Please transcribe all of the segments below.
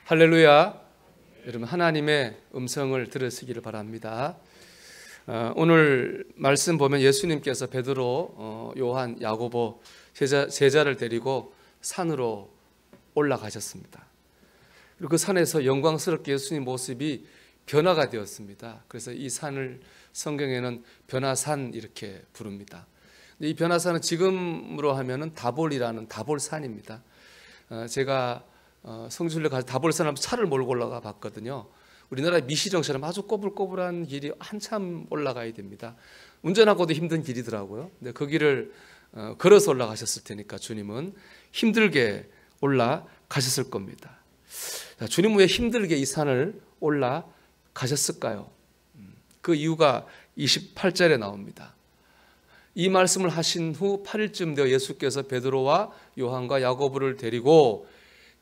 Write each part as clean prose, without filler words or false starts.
할렐루야. 여러분 하나님의 음성을 들으시기를 바랍니다. 오늘 말씀 보면 예수님께서 베드로, 요한, 야고보 제자를 데리고 산으로 올라가셨습니다. 그리고 그 산에서 영광스럽게 예수님 모습이 변화가 되었습니다. 그래서 이 산을 성경에는 변화산 이렇게 부릅니다. 이 변화산은 지금으로 하면은 다볼이라는 다볼산입니다. 제가 성주를 가서 다볼산 한번 차를 몰고 올라가 봤거든요. 우리나라 미시정처럼 아주 꼬불꼬불한 길이 한참 올라가야 됩니다. 운전하고도 힘든 길이더라고요. 근데 그 길을 걸어서 올라가셨을 테니까 주님은 힘들게 올라가셨을 겁니다. 주님은 왜 힘들게 이 산을 올라가셨을까요? 그 이유가 28절에 나옵니다. 이 말씀을 하신 후 8일쯤 되어 예수께서 베드로와 요한과 야고보를 데리고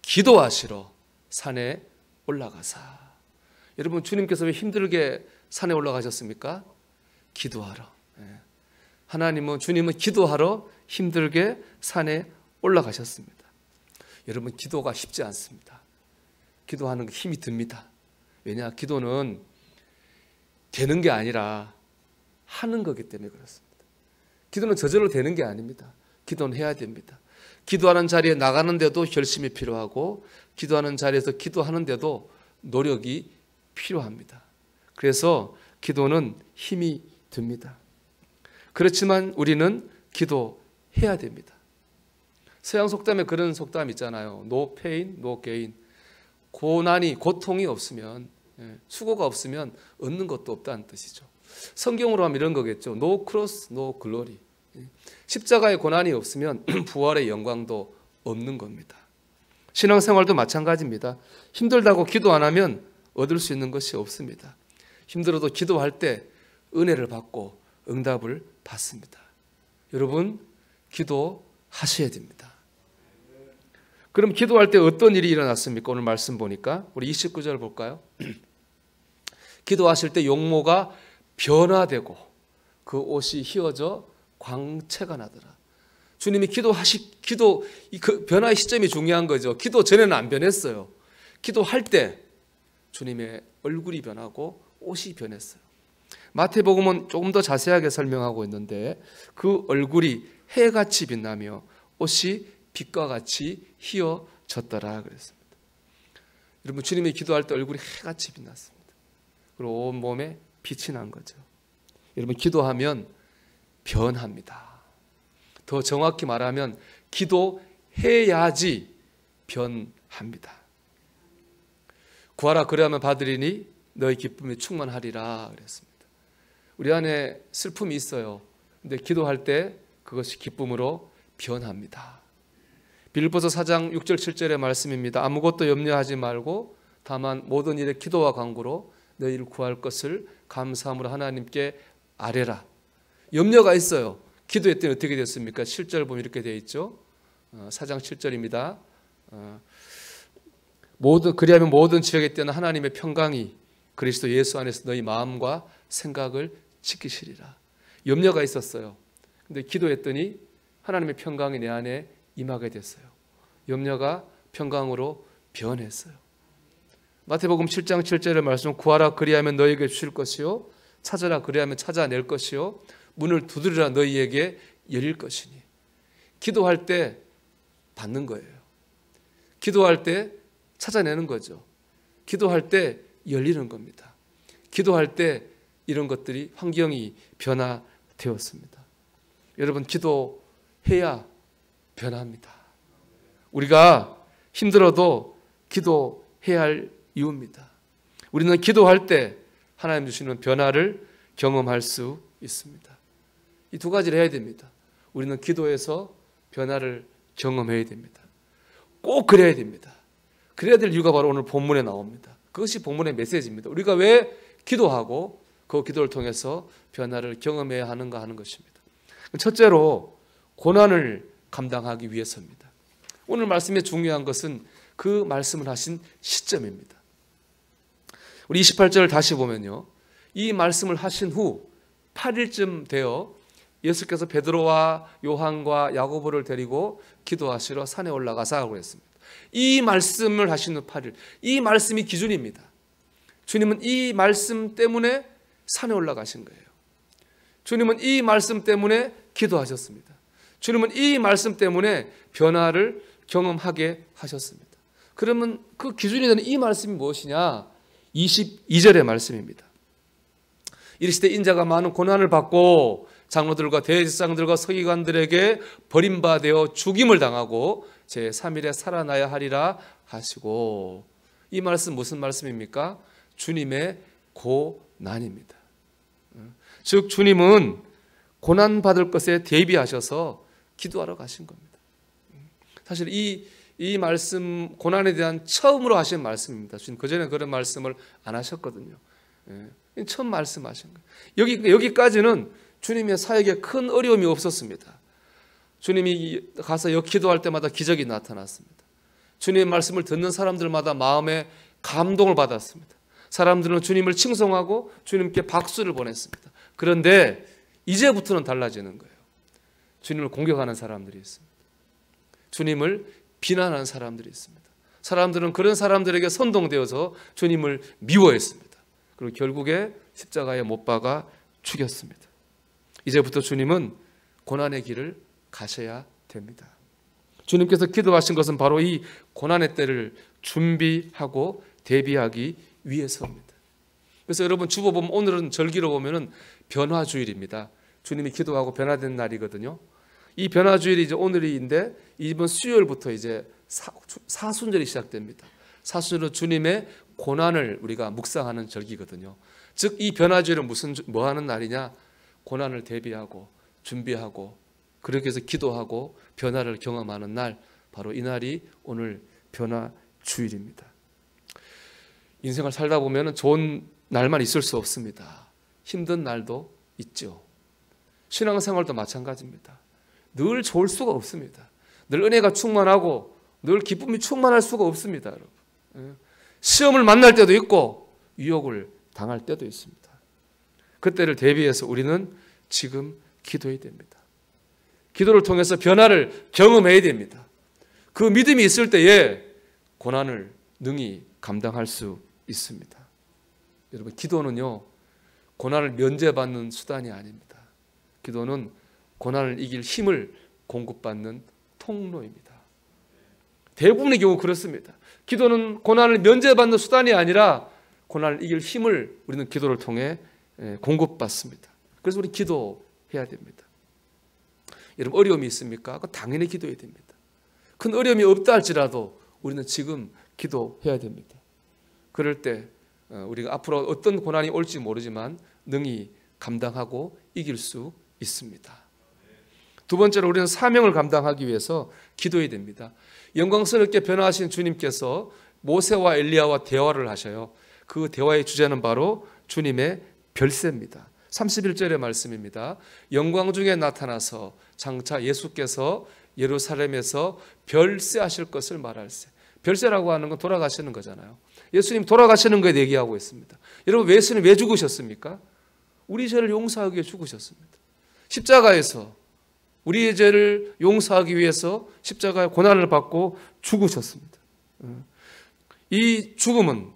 기도하시러 산에 올라가사. 여러분, 주님께서 왜 힘들게 산에 올라가셨습니까? 기도하러. 하나님은, 주님은 기도하러 힘들게 산에 올라가셨습니다. 여러분, 기도가 쉽지 않습니다. 기도하는 게 힘이 듭니다. 왜냐? 기도는 되는 게 아니라 하는 거기 때문에 그렇습니다. 기도는 저절로 되는 게 아닙니다. 기도는 해야 됩니다. 기도하는 자리에 나가는데도 결심이 필요하고, 기도하는 자리에서 기도하는데도 노력이 필요합니다. 그래서 기도는 힘이 듭니다. 그렇지만 우리는 기도해야 됩니다. 서양 속담에 그런 속담 있잖아요. No pain, no gain. 고통이 없으면, 수고가 없으면 얻는 것도 없다는 뜻이죠. 성경으로 하면 이런 거겠죠. No cross, no glory. 십자가의 고난이 없으면 부활의 영광도 없는 겁니다. 신앙생활도 마찬가지입니다. 힘들다고 기도 안 하면 얻을 수 있는 것이 없습니다. 힘들어도 기도할 때 은혜를 받고 응답을 받습니다. 여러분, 기도하셔야 됩니다. 그럼 기도할 때 어떤 일이 일어났습니까? 오늘 말씀 보니까 우리 29절 볼까요? 기도하실 때 용모가 변화되고 그 옷이 휘어져 광채가 나더라. 주님이 그 변화의 시점이 중요한 거죠. 기도 전에는 안 변했어요. 기도할 때 주님의 얼굴이 변하고 옷이 변했어요. 마태복음은 조금 더 자세하게 설명하고 있는데 그 얼굴이 해같이 빛나며 옷이 빛과 같이 휘어졌더라 그랬습니다. 여러분, 주님이 기도할 때 얼굴이 해같이 빛났습니다. 그리고 온 몸에 빛이 난 거죠. 여러분, 기도하면 변합니다. 더 정확히 말하면 기도해야지 변합니다. 구하라 그리하면 받으리니 너희 기쁨이 충만하리라 그랬습니다. 우리 안에 슬픔이 있어요. 근데 기도할 때 그것이 기쁨으로 변합니다. 빌립보서 4장 6절 7절의 말씀입니다. 아무것도 염려하지 말고 다만 모든 일에 기도와 간구로 너희를 구할 것을 감사함으로 하나님께 아뢰라. 염려가 있어요. 기도했더니 어떻게 됐습니까? 7절 보면 이렇게 되어 있죠. 4장 7절입니다. 그리하면 모든 지역에 뛰어난 하나님의 평강이 그리스도 예수 안에서 너희 마음과 생각을 지키시리라. 염려가 있었어요. 근데 기도했더니 하나님의 평강이 내 안에 임하게 됐어요. 염려가 평강으로 변했어요. 마태복음 7장 7절의 말씀, 구하라 그리하면 너희에게 주실 것이요 찾아라 그리하면 찾아낼 것이요 문을 두드리라 너희에게 열릴 것이니. 기도할 때 받는 거예요. 기도할 때 찾아내는 거죠. 기도할 때 열리는 겁니다. 기도할 때 이런 것들이 환경이 변화되었습니다. 여러분, 기도해야 변합니다. 우리가 힘들어도 기도해야 할 이유입니다. 우리는 기도할 때 하나님 주시는 변화를 경험할 수 있습니다. 이 두 가지를 해야 됩니다. 우리는 기도해서 변화를 경험해야 됩니다. 꼭 그래야 됩니다. 그래야 될 이유가 바로 오늘 본문에 나옵니다. 그것이 본문의 메시지입니다. 우리가 왜 기도하고 그 기도를 통해서 변화를 경험해야 하는가 하는 것입니다. 첫째로 고난을 감당하기 위해서입니다. 오늘 말씀의 중요한 것은 그 말씀을 하신 시점입니다. 우리 28절을 다시 보면요, 이 말씀을 하신 후 8일쯤 되어 예수께서 베드로와 요한과 야고보를 데리고 기도하시러 산에 올라가사라고 했습니다. 이 말씀을 하시는 8일, 이 말씀이 기준입니다. 주님은 이 말씀 때문에 산에 올라가신 거예요. 주님은 이 말씀 때문에 기도하셨습니다. 주님은 이 말씀 때문에 변화를 경험하게 하셨습니다. 그러면 그 기준이 되는 이 말씀이 무엇이냐? 22절의 말씀입니다. 이르시되 인자가 많은 고난을 받고 장로들과 대제사장들과 서기관들에게 버림받아 죽임을 당하고 제3일에 살아나야 하리라 하시고, 이 말씀 무슨 말씀입니까? 주님의 고난입니다. 즉 주님은 고난받을 것에 대비하셔서 기도하러 가신 겁니다. 사실 이 말씀, 고난에 대한 처음으로 하신 말씀입니다. 주님 그전에 그런 말씀을 안 하셨거든요. 처음 말씀하신 거예요. 여기까지는 주님의 사역에 큰 어려움이 없었습니다. 주님이 가서 기도할 때마다 기적이 나타났습니다. 주님의 말씀을 듣는 사람들마다 마음에 감동을 받았습니다. 사람들은 주님을 칭송하고 주님께 박수를 보냈습니다. 그런데 이제부터는 달라지는 거예요. 주님을 공격하는 사람들이 있습니다. 주님을 비난하는 사람들이 있습니다. 사람들은 그런 사람들에게 선동되어서 주님을 미워했습니다. 그리고 결국에 십자가에 못 박아 죽였습니다. 이제부터 주님은 고난의 길을 가셔야 됩니다. 주님께서 기도하신 것은 바로 이 고난의 때를 준비하고 대비하기 위해서입니다. 그래서 여러분 주보 보면 오늘은 절기로 보면은 변화주일입니다. 주님이 기도하고 변화된 날이거든요. 이 변화주일이 이제 오늘인데 이번 수요일부터 이제 사순절이 시작됩니다. 사순절은 주님의 고난을 우리가 묵상하는 절기거든요. 즉 이 변화주일은 뭐 하는 날이냐? 고난을 대비하고 준비하고 그렇게 해서 기도하고 변화를 경험하는 날, 바로 이 날이 오늘 변화주일입니다. 인생을 살다 보면 좋은 날만 있을 수 없습니다. 힘든 날도 있죠. 신앙생활도 마찬가지입니다. 늘 좋을 수가 없습니다. 늘 은혜가 충만하고 늘 기쁨이 충만할 수가 없습니다, 여러분. 시험을 만날 때도 있고 유혹을 당할 때도 있습니다. 그때를 대비해서 우리는 지금 기도해야 됩니다. 기도를 통해서 변화를 경험해야 됩니다. 그 믿음이 있을 때에 고난을 능히 감당할 수 있습니다. 여러분, 기도는요, 고난을 면제받는 수단이 아닙니다. 기도는 고난을 이길 힘을 공급받는 통로입니다. 대부분의 경우 그렇습니다. 기도는 고난을 면제받는 수단이 아니라 고난을 이길 힘을 우리는 기도를 통해 공급받습니다. 그래서 우리 기도해야 됩니다. 여러분, 어려움이 있습니까? 당연히 기도해야 됩니다. 큰 어려움이 없다 할지라도 우리는 지금 기도해야 됩니다. 그럴 때 우리가 앞으로 어떤 고난이 올지 모르지만 능히 감당하고 이길 수 있습니다. 두 번째로 우리는 사명을 감당하기 위해서 기도해야 됩니다. 영광스럽게 변화하신 주님께서 모세와 엘리야와 대화를 하셔요. 그 대화의 주제는 바로 주님의 별세입니다. 31절의 말씀입니다. 영광 중에 나타나서 장차 예수께서 예루살렘에서 별세하실 것을 말할세. 별세라고 하는 건 돌아가시는 거잖아요. 예수님 돌아가시는 거에 얘기하고 있습니다. 여러분, 예수님 왜 죽으셨습니까? 우리 죄를 용서하기 위해 죽으셨습니다. 십자가에서 우리의 죄를 용서하기 위해서 십자가의 고난을 받고 죽으셨습니다. 이 죽음은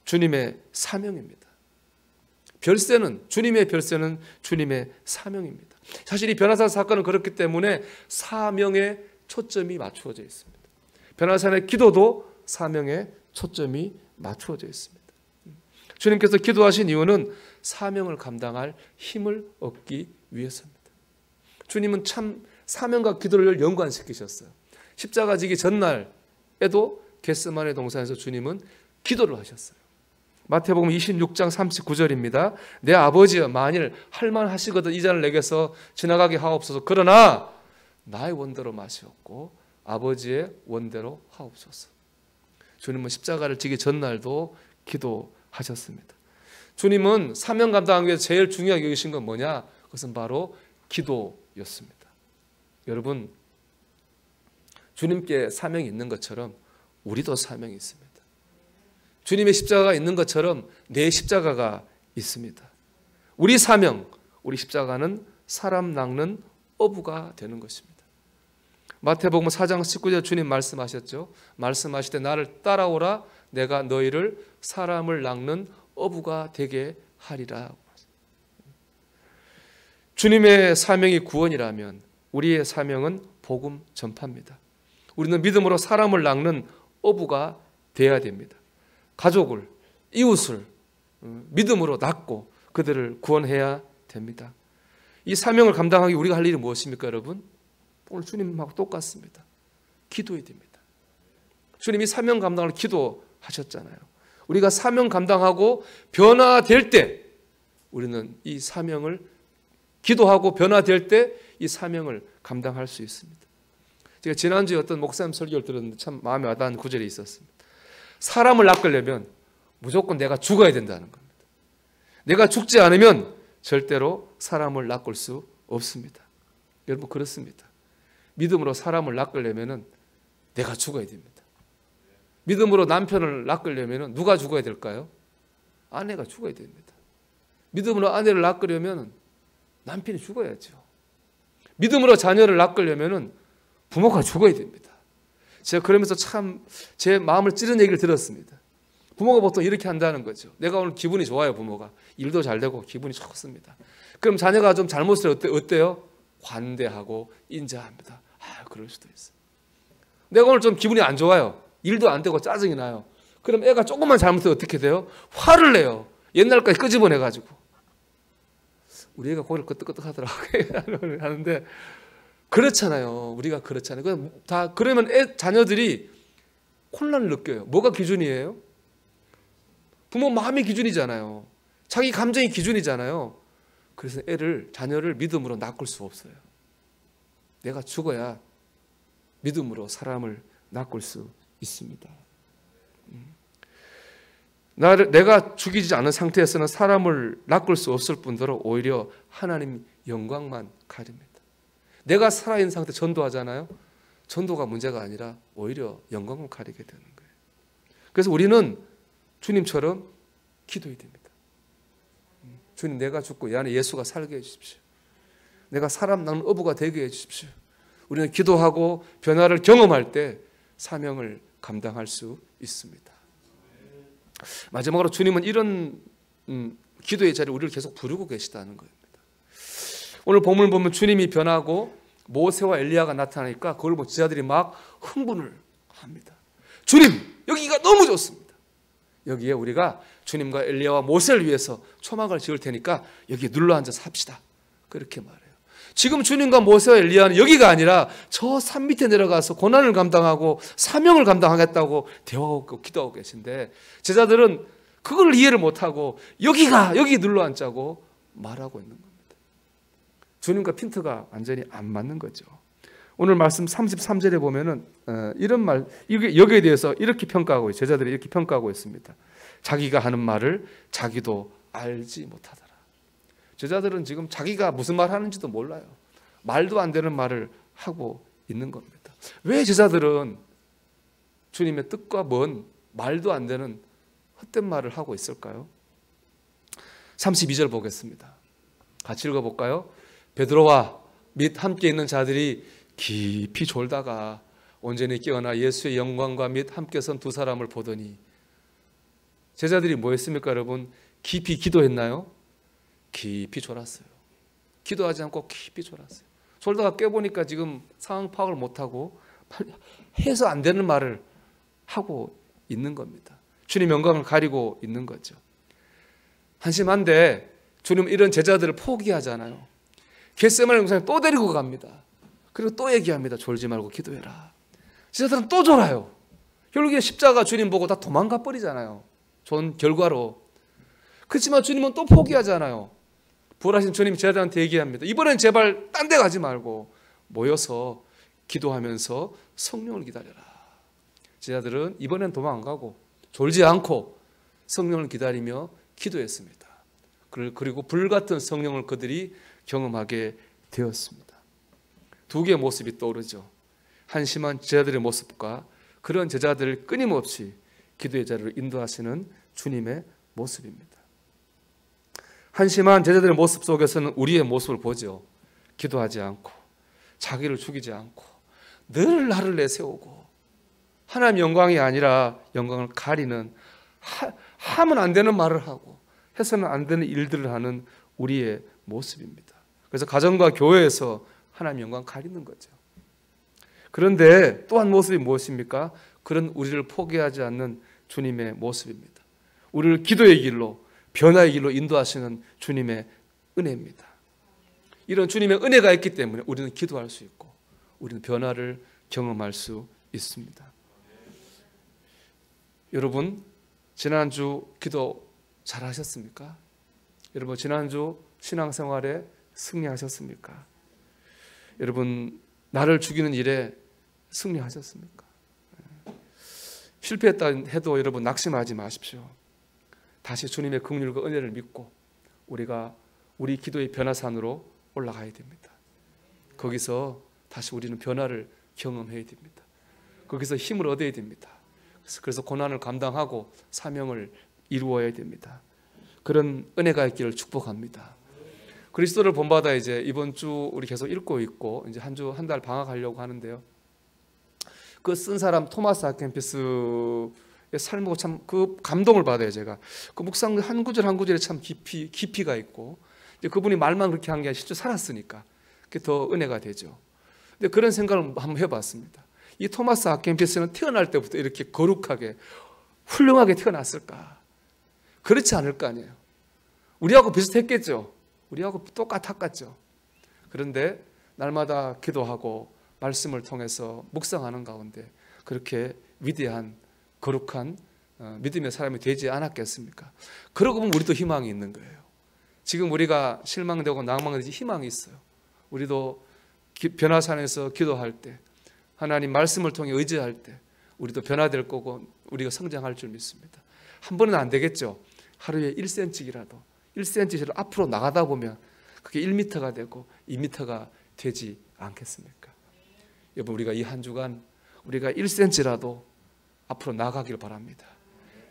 주님의 사명입니다. 별세는, 주님의 별세는 주님의 사명입니다. 사실 이 변화산 사건은 그렇기 때문에 사명에 초점이 맞추어져 있습니다. 변화산의 기도도 사명에 초점이 맞추어져 있습니다. 주님께서 기도하신 이유는 사명을 감당할 힘을 얻기 위해서입니다. 주님은 참 사명과 기도를 연관시키셨어요. 십자가 지기 전날에도 겟세마네 동산에서 주님은 기도를 하셨어요. 마태복음 26장 39절입니다. 내 아버지여, 만일 할만하시거든 이 잔을 내게서 지나가게 하옵소서. 그러나 나의 원대로 마시옵고 아버지의 원대로 하옵소서. 주님은 십자가를 지기 전날도 기도하셨습니다. 주님은 사명 감당하기 위해서 제일 중요하게 여기신 건 뭐냐? 그것은 바로 기도였습니다. 여러분, 주님께 사명이 있는 것처럼 우리도 사명이 있습니다. 주님의 십자가가 있는 것처럼 내 십자가가 있습니다. 우리 사명, 우리 십자가는 사람 낚는 어부가 되는 것입니다. 마태복음 4장 19절 주님 말씀하셨죠. 말씀하실 때 나를 따라오라 내가 너희를 사람을 낚는 어부가 되게 하리라. 주님의 사명이 구원이라면 우리의 사명은 복음 전파입니다. 우리는 믿음으로 사람을 낚는 어부가 되어야 됩니다. 가족을, 이웃을 믿음으로 낚고 그들을 구원해야 됩니다. 이 사명을 감당하기 우리가 할 일이 무엇입니까, 여러분? 오늘 주님하고 똑같습니다. 기도해야 됩니다. 주님이 사명 감당을 기도하셨잖아요. 우리가 사명 감당하고 변화될 때 우리는 이 사명을 기도하고 변화될 때 이 사명을 감당할 수 있습니다. 제가 지난주에 어떤 목사님 설교를 들었는데 참 마음에 와닿은 구절이 있었습니다. 사람을 낚으려면 무조건 내가 죽어야 된다는 겁니다. 내가 죽지 않으면 절대로 사람을 낚을 수 없습니다. 여러분 그렇습니다. 믿음으로 사람을 낚으려면 내가 죽어야 됩니다. 믿음으로 남편을 낚으려면 누가 죽어야 될까요? 아내가 죽어야 됩니다. 믿음으로 아내를 낚으려면 남편이 죽어야죠. 믿음으로 자녀를 낚으려면 부모가 죽어야 됩니다. 제가 그러면서 참 제 마음을 찌른 얘기를 들었습니다. 부모가 보통 이렇게 한다는 거죠. 내가 오늘 기분이 좋아요. 부모가 일도 잘 되고 기분이 좋습니다. 그럼 자녀가 좀 잘못을 어때요? 관대하고 인자합니다. 그럴 수도 있어요. 내가 오늘 좀 기분이 안 좋아요. 일도 안 되고 짜증이 나요. 그럼 애가 조금만 잘못해도 어떻게 돼요? 화를 내요. 옛날까지 끄집어내가지고. 우리 애가 고개를 끄덕끄덕 하더라고요. 하는데 그렇잖아요. 우리가 그렇잖아요. 그러면 자녀들이 혼란을 느껴요. 뭐가 기준이에요? 부모 마음이 기준이잖아요. 자기 감정이 기준이잖아요. 그래서 자녀를 믿음으로 낚을 수 없어요. 내가 죽어야 믿음으로 사람을 낚을 수 있습니다. 내가 죽이지 않은 상태에서는 사람을 낚을 수 없을 뿐더러 오히려 하나님 영광만 가립니다. 내가 살아있는 상태 전도하잖아요. 전도가 문제가 아니라 오히려 영광을 가리게 되는 거예요. 그래서 우리는 주님처럼 기도해야 됩니다. 주님, 내가 죽고 이 안에 예수가 살게 해주십시오. 내가 사람 낚는 어부가 되게 해주십시오. 우리는 기도하고 변화를 경험할 때 사명을 감당할 수 있습니다. 마지막으로 주님은 이런 기도의 자리에 우리를 계속 부르고 계시다는 겁니다. 오늘 본문을 보면 주님이 변하고 모세와 엘리야가 나타나니까 그걸 보고 제자들이 막 흥분을 합니다. 주님, 여기가 너무 좋습니다. 여기에 우리가 주님과 엘리야와 모세를 위해서 초막을 지을 테니까 여기에 눌러앉아서 합시다. 그렇게 말해요. 지금 주님과 모세와 엘리야는 여기가 아니라 저 산 밑에 내려가서 고난을 감당하고 사명을 감당하겠다고 대화하고 기도하고 계신데 제자들은 그걸 이해를 못하고 여기 눌러앉자고 말하고 있는 겁니다. 주님과 핀트가 완전히 안 맞는 거죠. 오늘 말씀 33절에 보면은 이런 말, 여기에 대해서 이렇게 평가하고 있어요. 제자들이 이렇게 평가하고 있습니다. 자기가 하는 말을 자기도 알지 못하더라. 제자들은 지금 자기가 무슨 말 하는지도 몰라요. 말도 안 되는 말을 하고 있는 겁니다. 왜 제자들은 주님의 뜻과 먼 말도 안 되는 헛된 말을 하고 있을까요? 32절 보겠습니다. 같이 읽어볼까요? 베드로와 및 함께 있는 자들이 깊이 졸다가 온전히 깨어나 예수의 영광과 및 함께 선 두 사람을 보더니 제자들이 뭐 했습니까, 여러분? 깊이 기도했나요? 깊이 졸았어요. 기도하지 않고 깊이 졸았어요. 졸다가 깨보니까 지금 상황 파악을 못하고 해서 안 되는 말을 하고 있는 겁니다. 주님 영광을 가리고 있는 거죠. 한심한데 주님 이런 제자들을 포기하잖아요. 겟세마네 동산에 또 데리고 갑니다. 그리고 또 얘기합니다. 졸지 말고 기도해라. 제자들은 또 졸아요. 결국에 십자가 주님 보고 다 도망가 버리잖아요. 좋은 결과로. 그렇지만 주님은 또 포기하잖아요. 부활하신 주님 제자들한테 얘기합니다. 이번엔 제발 딴 데 가지 말고 모여서 기도하면서 성령을 기다려라. 제자들은 이번엔 도망 안 가고 졸지 않고 성령을 기다리며 기도했습니다. 그리고 불같은 성령을 그들이 경험하게 되었습니다. 두 개의 모습이 떠오르죠. 한심한 제자들의 모습과 그런 제자들을 끊임없이 기도의 자리로 인도하시는 주님의 모습입니다. 한심한 제자들의 모습 속에서는 우리의 모습을 보죠. 기도하지 않고 자기를 죽이지 않고 늘 나를 내세우고 하나님 영광이 아니라 영광을 가리는 하면 안 되는 말을 하고 해서는 안 되는 일들을 하는 우리의 모습입니다. 그래서 가정과 교회에서 하나님 영광 가리는 거죠. 그런데 또 한 모습이 무엇입니까? 그런 우리를 포기하지 않는 주님의 모습입니다. 우리를 기도의 길로, 변화의 길로 인도하시는 주님의 은혜입니다. 이런 주님의 은혜가 있기 때문에 우리는 기도할 수 있고 우리는 변화를 경험할 수 있습니다. 여러분, 지난주 기도 잘 하셨습니까? 여러분, 지난주 신앙생활에 승리하셨습니까? 여러분, 나를 죽이는 일에 승리하셨습니까? 실패했다 해도 여러분 낙심하지 마십시오. 다시 주님의 긍휼과 은혜를 믿고 우리가 우리 기도의 변화산으로 올라가야 됩니다. 거기서 다시 우리는 변화를 경험해야 됩니다. 거기서 힘을 얻어야 됩니다. 그래서 고난을 감당하고 사명을 이루어야 됩니다. 그런 은혜가 있기를 축복합니다. 그리스도를 본받아 이제 이번 주 우리 계속 읽고 있고 이제 한 달 방학하려고 하는데요. 그 쓴 사람 토마스 아켄피스의 삶을 참 그 감동을 받아요. 제가 그 묵상 한 구절 한 구절에 참 깊이가 있고 이제 그분이 말만 그렇게 한 게 아니라 실제 살았으니까 그게 더 은혜가 되죠. 근데 그런 생각을 한번 해봤습니다. 이 토마스 아켄피스는 태어날 때부터 이렇게 거룩하게 훌륭하게 태어났을까? 그렇지 않을 거 아니에요. 우리하고 비슷했겠죠. 우리하고 똑같았겠죠. 그런데 날마다 기도하고 말씀을 통해서 묵상하는 가운데 그렇게 위대한 거룩한 믿음의 사람이 되지 않았겠습니까? 그러고 보면 우리도 희망이 있는 거예요. 지금 우리가 실망되고 낭망되지 희망이 있어요. 우리도 변화산에서 기도할 때 하나님 말씀을 통해 의지할 때 우리도 변화될 거고 우리가 성장할 줄 믿습니다. 한 번은 안 되겠죠. 하루에 1cm라도 1cm씩 앞으로 나가다 보면 그게 1m가 되고 2m가 되지 않겠습니까? 여러분, 우리가 이 한 주간 우리가 1cm라도 앞으로 나가길 바랍니다.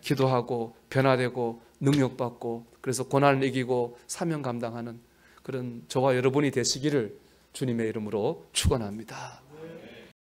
기도하고 변화되고 능력받고 그래서 고난을 이기고 사명 감당하는 그런 저와 여러분이 되시기를 주님의 이름으로 축원합니다.